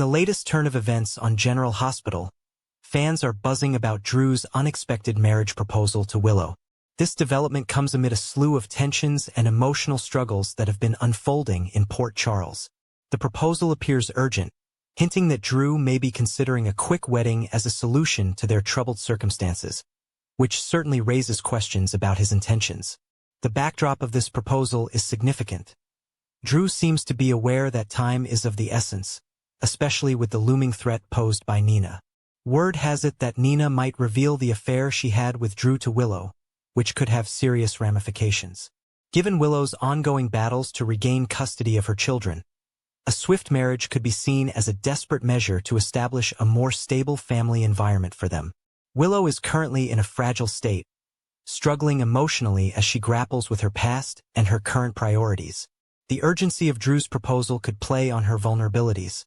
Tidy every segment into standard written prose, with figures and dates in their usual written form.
the latest turn of events on General Hospital, fans are buzzing about Drew's unexpected marriage proposal to Willow. This development comes amid a slew of tensions and emotional struggles that have been unfolding in Port Charles. The proposal appears urgent, hinting that Drew may be considering a quick wedding as a solution to their troubled circumstances, which certainly raises questions about his intentions. The backdrop of this proposal is significant. Drew seems to be aware that time is of the essence, especially with the looming threat posed by Nina. Word has it that Nina might reveal the affair she had with Drew to Willow, which could have serious ramifications. Given Willow's ongoing battles to regain custody of her children, a swift marriage could be seen as a desperate measure to establish a more stable family environment for them. Willow is currently in a fragile state, struggling emotionally as she grapples with her past and her current priorities. The urgency of Drew's proposal could play on her vulnerabilities,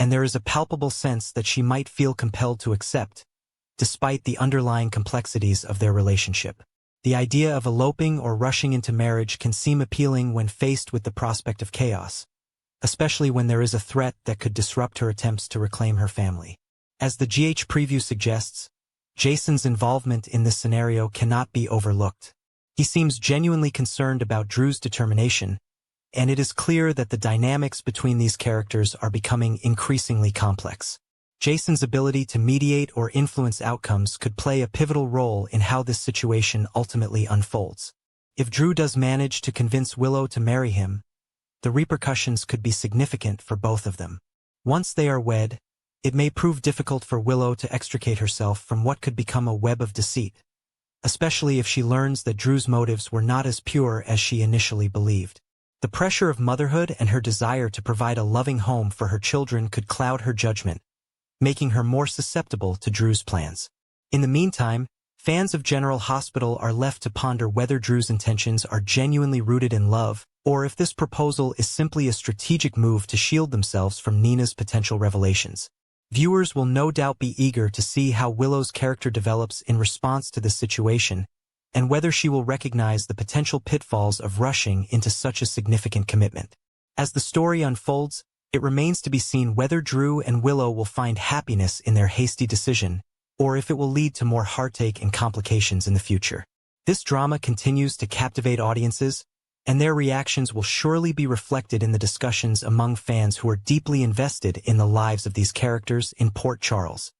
and there is a palpable sense that she might feel compelled to accept, despite the underlying complexities of their relationship. The idea of eloping or rushing into marriage can seem appealing when faced with the prospect of chaos, especially when there is a threat that could disrupt her attempts to reclaim her family. As the GH preview suggests, Jason's involvement in this scenario cannot be overlooked. He seems genuinely concerned about Drew's determination, and it is clear that the dynamics between these characters are becoming increasingly complex. Jason's ability to mediate or influence outcomes could play a pivotal role in how this situation ultimately unfolds. If Drew does manage to convince Willow to marry him, the repercussions could be significant for both of them. Once they are wed, it may prove difficult for Willow to extricate herself from what could become a web of deceit, especially if she learns that Drew's motives were not as pure as she initially believed. The pressure of motherhood and her desire to provide a loving home for her children could cloud her judgment, making her more susceptible to Drew's plans. In the meantime, fans of General Hospital are left to ponder whether Drew's intentions are genuinely rooted in love, or if this proposal is simply a strategic move to shield themselves from Nina's potential revelations. Viewers will no doubt be eager to see how Willow's character develops in response to this situation, and whether she will recognize the potential pitfalls of rushing into such a significant commitment. As the story unfolds, it remains to be seen whether Drew and Willow will find happiness in their hasty decision, or if it will lead to more heartache and complications in the future. This drama continues to captivate audiences, and their reactions will surely be reflected in the discussions among fans who are deeply invested in the lives of these characters in Port Charles.